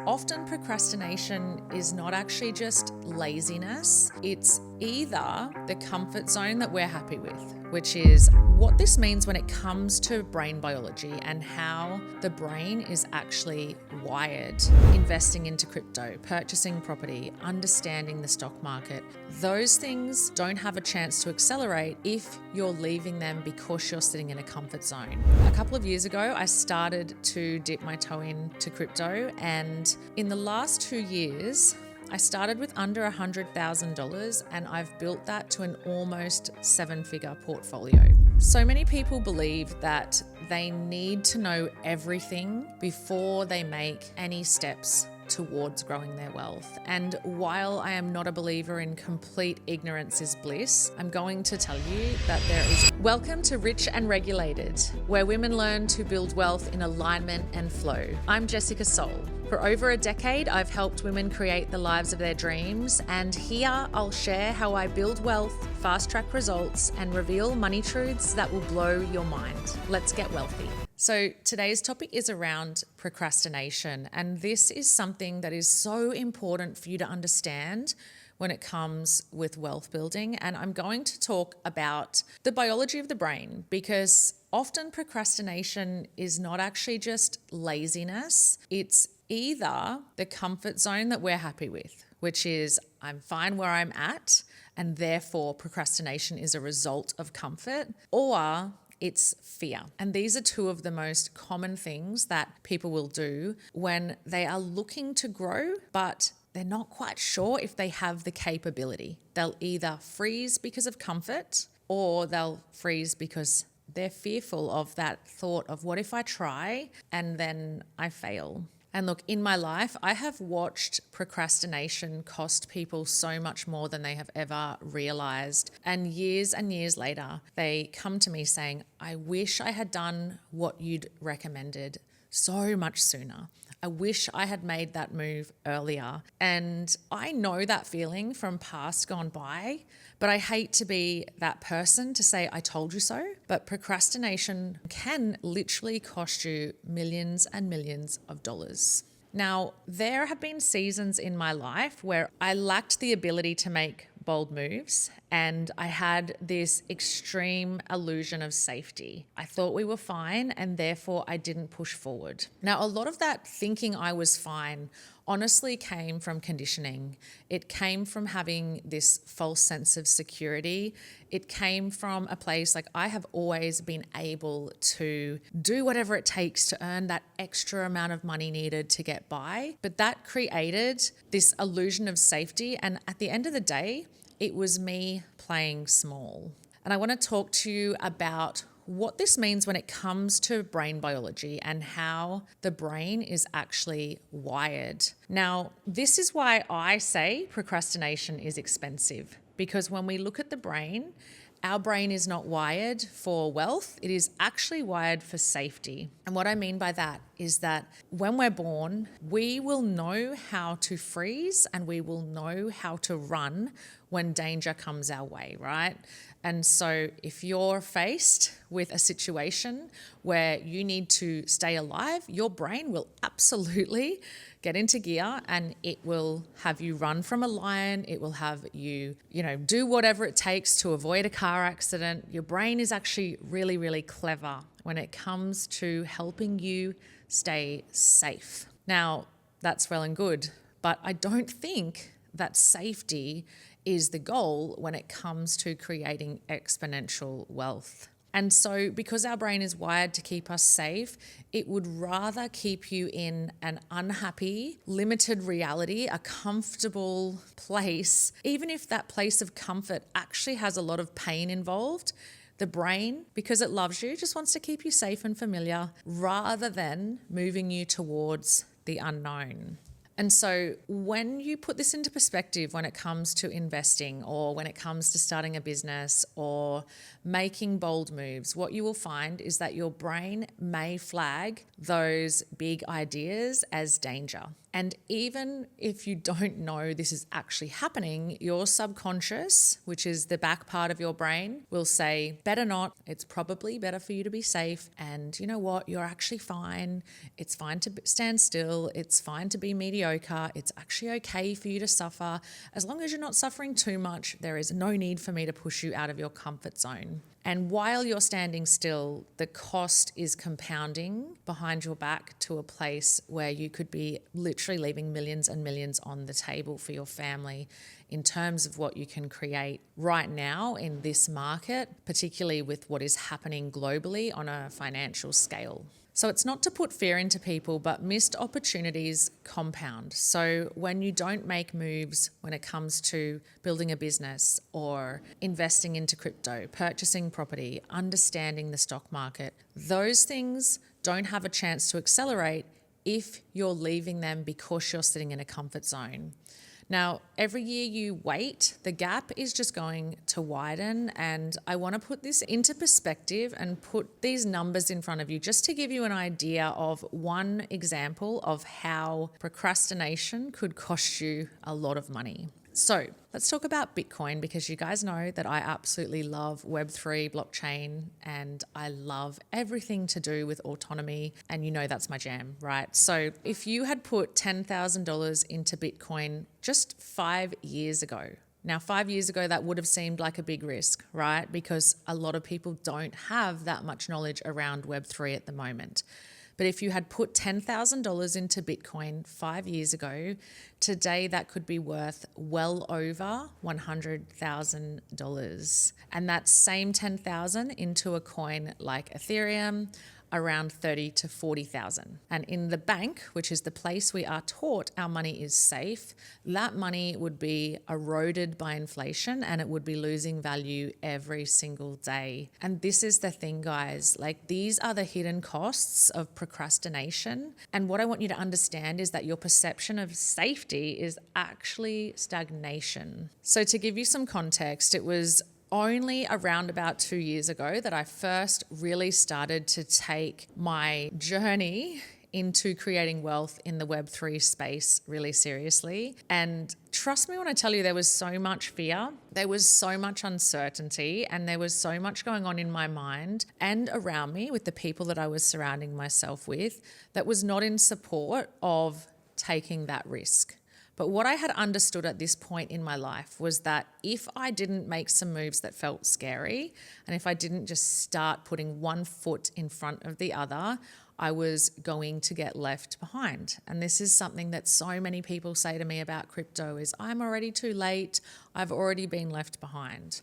Often procrastination is not actually just laziness. It's either the comfort zone that we're happy with, which is what this means when it comes to brain biology and how the brain is actually wired. Investing into crypto, purchasing property, understanding the stock market, those things don't have a chance to accelerate if you're leaving them because you're sitting in a comfort zone. A couple of years ago, I started to dip my toe into crypto, and in the last 2 years, I started with under $100,000 and I've built that to an almost 7-figure portfolio. So many people believe that they need to know everything before they make any steps towards growing their wealth. And while I am not a believer in complete ignorance is bliss, I'm going to tell you that there is. Welcome to Rich and Regulated, where women learn to build wealth in alignment and flow. I'm Jessica Soul. For over a decade, I've helped women create the lives of their dreams, and here I'll share how I build wealth, fast-track results, and reveal money truths that will blow your mind. Let's get wealthy. So today's topic is around procrastination, and this is something that is so important for you to understand when it comes with wealth building. And I'm going to talk about the biology of the brain, because often procrastination is not actually just laziness. It's either the comfort zone that we're happy with, which is I'm fine where I'm at, and therefore procrastination is a result of comfort, or it's fear. And these are two of the most common things that people will do when they are looking to grow, but they're not quite sure if they have the capability. They'll either freeze because of comfort, or they'll freeze because they're fearful of that thought of what if I try and then I fail. And look, in my life, I have watched procrastination cost people so much more than they have ever realized. And years later, they come to me saying, I wish I had done what you'd recommended so much sooner. I wish I had made that move earlier. And I know that feeling from past gone by, but I hate to be that person to say, I told you so. But procrastination can literally cost you millions and millions of dollars. Now, there have been seasons in my life where I lacked the ability to make bold moves, and I had this extreme illusion of safety. I thought we were fine, and therefore I didn't push forward. Now, a lot of that thinking I was fine honestly came from conditioning. It came from having this false sense of security. It came from a place like I have always been able to do whatever it takes to earn that extra amount of money needed to get by. But that created this illusion of safety. And at the end of the day, it was me playing small. And I want to talk to you about what this means when it comes to brain biology and how the brain is actually wired. Now, this is why I say procrastination is expensive, because when we look at the brain, our brain is not wired for wealth. It is actually wired for safety. And what I mean by that is that when we're born, we will know how to freeze and we will know how to run when danger comes our way, right? And so if you're faced with a situation where you need to stay alive, your brain will absolutely get into gear and it will have you run from a lion. It will have you, do whatever it takes to avoid a car accident. Your brain is actually really, really clever when it comes to helping you stay safe. Now, that's well and good, but I don't think that safety is the goal when it comes to creating exponential wealth. And so because our brain is wired to keep us safe, it would rather keep you in an unhappy, limited reality, a comfortable place, even if that place of comfort actually has a lot of pain involved. The brain, because it loves you, just wants to keep you safe and familiar rather than moving you towards the unknown. And so when you put this into perspective, when it comes to investing or when it comes to starting a business or making bold moves, what you will find is that your brain may flag those big ideas as danger. And even if you don't know this is actually happening, your subconscious, which is the back part of your brain, will say, better not. It's probably better for you to be safe. And you know what? You're actually fine. It's fine to stand still. It's fine to be mediocre. It's actually okay for you to suffer. As long as you're not suffering too much, there is no need for me to push you out of your comfort zone. And while you're standing still, the cost is compounding behind your back to a place where you could be literally leaving millions and millions on the table for your family in terms of what you can create right now in this market, particularly with what is happening globally on a financial scale. So it's not to put fear into people, but missed opportunities compound. So when you don't make moves when it comes to building a business or investing into crypto, purchasing property, understanding the stock market, those things don't have a chance to accelerate if you're leaving them because you're sitting in a comfort zone. Now, every year you wait, the gap is just going to widen. And I want to put this into perspective and put these numbers in front of you just to give you an idea of one example of how procrastination could cost you a lot of money. So let's talk about Bitcoin, because you guys know that I absolutely love Web3, blockchain, and I love everything to do with autonomy. And you know that's my jam, right? So if you had put $10,000 into Bitcoin just 5 years ago, now 5 years ago, that would have seemed like a big risk, right? Because a lot of people don't have that much knowledge around Web3 at the moment. But if you had put $10,000 into Bitcoin 5 years ago, today that could be worth well over $100,000. And that same $10,000 into a coin like Ethereum, around $30,000 to $40,000. And in the bank, which is the place we are taught our money is safe, that money would be eroded by inflation and it would be losing value every single day. And this is the thing, guys, like these are the hidden costs of procrastination. And what I want you to understand is that your perception of safety is actually stagnation. So to give you some context, it was only around about 2 years ago that I first really started to take my journey into creating wealth in the Web3 space really seriously. And trust me when I tell you, there was so much fear, there was so much uncertainty, and there was so much going on in my mind and around me with the people that I was surrounding myself with that was not in support of taking that risk. But what I had understood at this point in my life was that if I didn't make some moves that felt scary, and if I didn't just start putting one foot in front of the other, I was going to get left behind. And this is something that so many people say to me about crypto is, I'm already too late. I've already been left behind.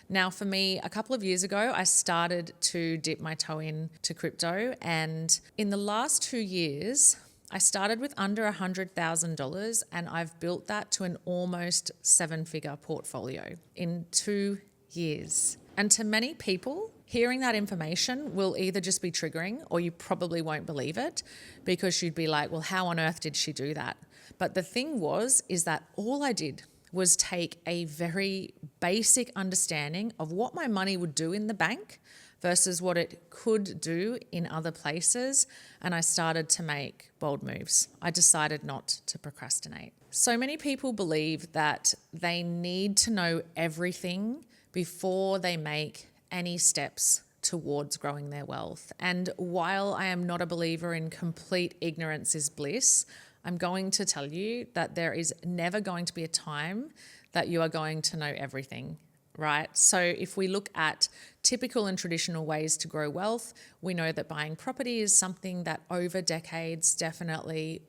Now, for me, a couple of years ago, I started to dip my toe into crypto. And in the last 2 years, I started with under $100,000 and I've built that to an almost 7-figure portfolio in 2 years. And to many people, hearing that information will either just be triggering or you probably won't believe it because you'd be like, well, how on earth did she do that? But the thing is that all I did was take a very basic understanding of what my money would do in the bank versus what it could do in other places. And I started to make bold moves. I decided not to procrastinate. So many people believe that they need to know everything before they make any steps towards growing their wealth. And while I am not a believer in complete ignorance is bliss, I'm going to tell you that there is never going to be a time that you are going to know everything. Right? So if we look at typical and traditional ways to grow wealth, we know that buying property is something that over decades definitely,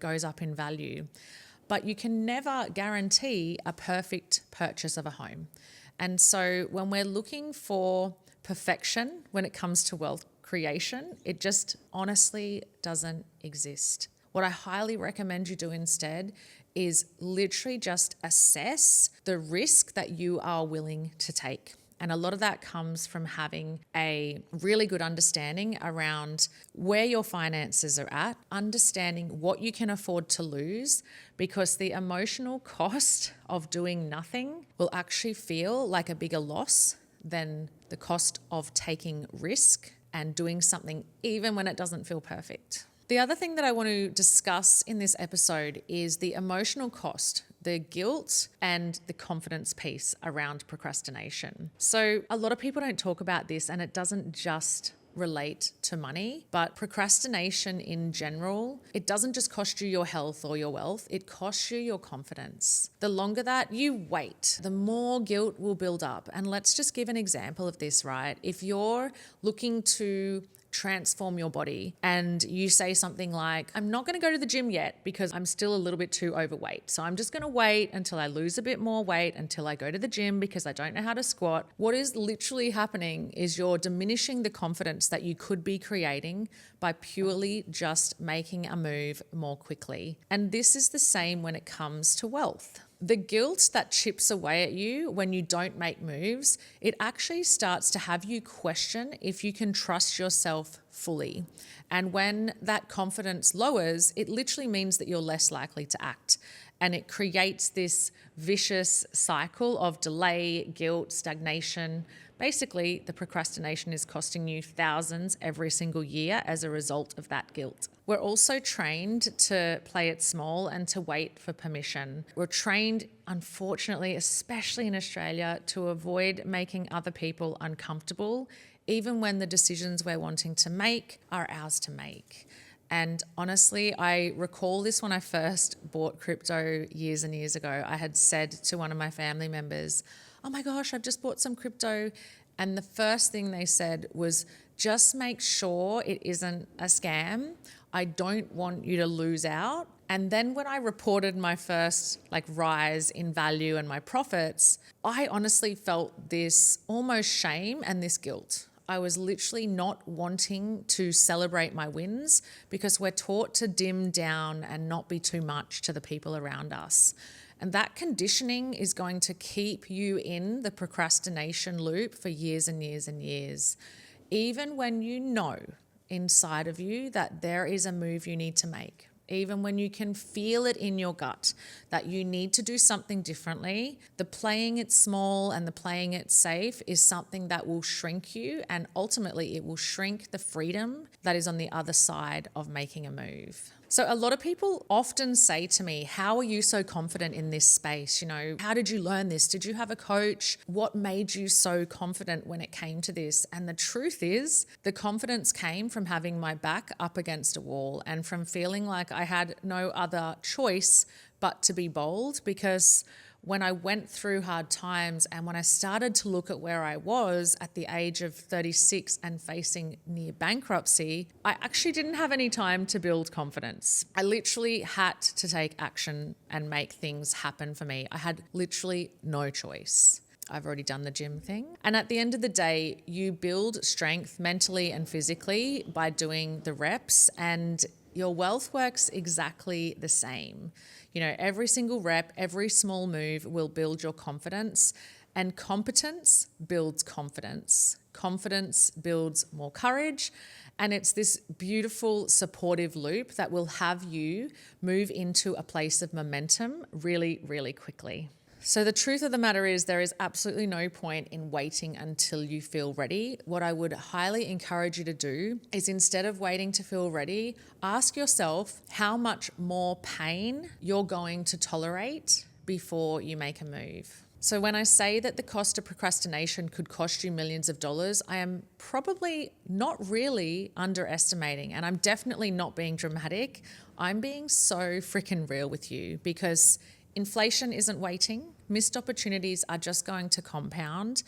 goes up in value. But you can never guarantee a perfect purchase of a home. And so when we're looking for perfection when it comes to wealth creation, it just honestly doesn't exist. What I highly recommend you do instead is literally just assess the risk that you are willing to take. And a lot of that comes from having a really good understanding around where your finances are at, understanding what you can afford to lose, because the emotional cost of doing nothing will actually feel like a bigger loss than the cost of taking risk and doing something even when it doesn't feel perfect. The other thing that I want to discuss in this episode is the emotional cost, the guilt and the confidence piece around procrastination. So a lot of people don't talk about this, and it doesn't just relate to money, but procrastination in general, it doesn't just cost you your health or your wealth, it costs you your confidence. The longer that you wait, the more guilt will build up. And let's just give an example of this, right? If you're looking to transform your body and you say something like, I'm not going to go to the gym yet because I'm still a little bit too overweight. So I'm just going to wait until I lose a bit more weight until I go to the gym because I don't know how to squat. What is literally happening is you're diminishing the confidence that you could be creating by purely just making a move more quickly. And this is the same when it comes to wealth. The guilt that chips away at you when you don't make moves, it actually starts to have you question if you can trust yourself fully. And when that confidence lowers, it literally means that you're less likely to act. And it creates this vicious cycle of delay, guilt, stagnation. Basically, the procrastination is costing you thousands every single year as a result of that guilt. We're also trained to play it small and to wait for permission. We're trained, unfortunately, especially in Australia, to avoid making other people uncomfortable, even when the decisions we're wanting to make are ours to make. And honestly, I recall this when I first bought crypto years and years ago. I had said to one of my family members, oh my gosh, I've just bought some crypto. And the first thing they said was, just make sure it isn't a scam. I don't want you to lose out. And then when I reported my first rise in value and my profits, I honestly felt this almost shame and this guilt. I was literally not wanting to celebrate my wins because we're taught to dim down and not be too much to the people around us. And that conditioning is going to keep you in the procrastination loop for years and years and years. Even when you know inside of you that there is a move you need to make, even when you can feel it in your gut that you need to do something differently, the playing it small and the playing it safe is something that will shrink you, and ultimately it will shrink the freedom that is on the other side of making a move. So a lot of people often say to me, how are you so confident in this space? How did you learn this? Did you have a coach? What made you so confident when it came to this? And the truth is, the confidence came from having my back up against a wall and from feeling like I had no other choice but to be bold, because when I went through hard times and when I started to look at where I was at the age of 36 and facing near bankruptcy, I actually didn't have any time to build confidence. I literally had to take action and make things happen for me. I had literally no choice. I've already done the gym thing. And at the end of the day, you build strength mentally and physically by doing the reps, and your wealth works exactly the same. Every single rep, every small move will build your confidence, and competence builds confidence. Confidence builds more courage, and it's this beautiful supportive loop that will have you move into a place of momentum really, really quickly. So the truth of the matter is, there is absolutely no point in waiting until you feel ready. What I would highly encourage you to do is, instead of waiting to feel ready, ask yourself how much more pain you're going to tolerate before you make a move. So when I say that the cost of procrastination could cost you millions of dollars, I am probably not really underestimating, and I'm definitely not being dramatic. I'm being so freaking real with you, because inflation isn't waiting. Missed opportunities are just going to compound.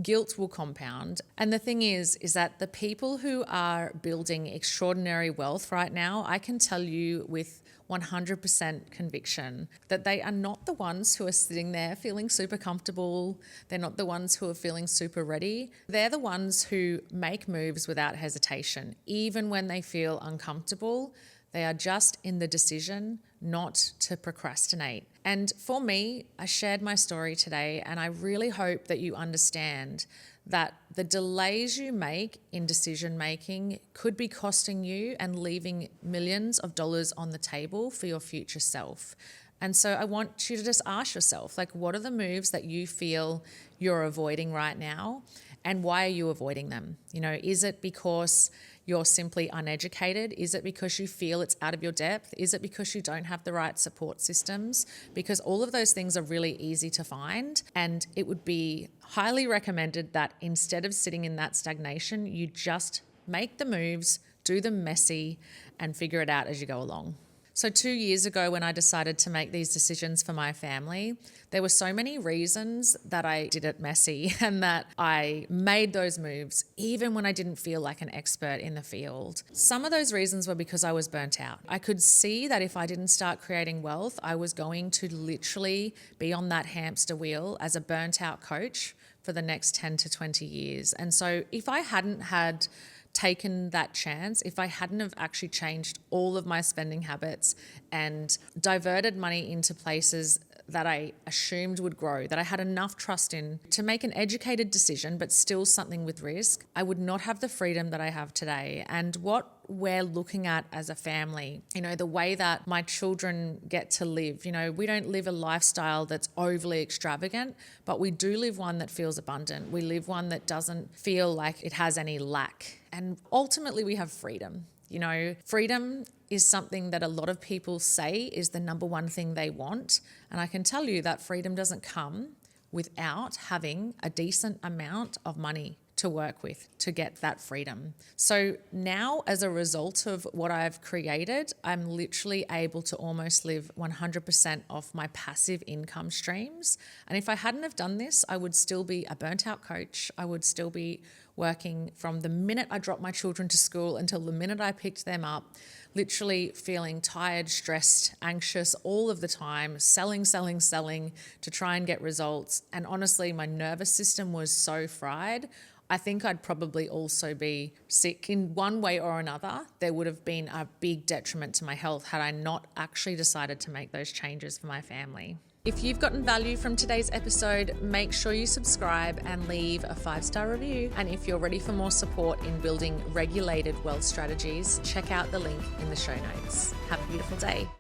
Guilt will compound. And the thing is that the people who are building extraordinary wealth right now, I can tell you with 100% conviction that they are not the ones who are sitting there feeling super comfortable. They're not the ones who are feeling super ready. They're the ones who make moves without hesitation, even when they feel uncomfortable. They are just in the decision not to procrastinate. And for me, I shared my story today, and I really hope that you understand that the delays you make in decision making could be costing you and leaving millions of dollars on the table for your future self. And so I want you to just ask yourself, what are the moves that you feel you're avoiding right now? And why are you avoiding them? Is it because you're simply uneducated? Is it because you feel it's out of your depth? Is it because you don't have the right support systems? Because all of those things are really easy to find, and it would be highly recommended that instead of sitting in that stagnation, you just make the moves, do them messy, and figure it out as you go along. So 2 years ago, when I decided to make these decisions for my family, there were so many reasons that I did it messy and that I made those moves even when I didn't feel like an expert in the field. Some of those reasons were because I was burnt out. I could see that if I didn't start creating wealth, I was going to literally be on that hamster wheel as a burnt out coach for the next 10 to 20 years. And so if I hadn't had taken that chance, if I hadn't have actually changed all of my spending habits and diverted money into places that I assumed would grow, that I had enough trust in to make an educated decision, but still something with risk, I would not have the freedom that I have today. And what we're looking at as a family, the way that my children get to live, we don't live a lifestyle that's overly extravagant, but we do live one that feels abundant. We live one that doesn't feel like it has any lack. And ultimately we have freedom. Freedom is something that a lot of people say is the number one thing they want. And I can tell you that freedom doesn't come without having a decent amount of money to work with to get that freedom. So now, as a result of what I've created, I'm literally able to almost live 100% off my passive income streams. And if I hadn't have done this, I would still be a burnt out coach. I would still be working from the minute I dropped my children to school until the minute I picked them up, literally feeling tired, stressed, anxious all of the time, selling to try and get results. And honestly, my nervous system was so fried. I think I'd probably also be sick in one way or another. There would have been a big detriment to my health had I not actually decided to make those changes for my family. If you've gotten value from today's episode, make sure you subscribe and leave a 5-star review. And if you're ready for more support in building regulated wealth strategies, check out the link in the show notes. Have a beautiful day.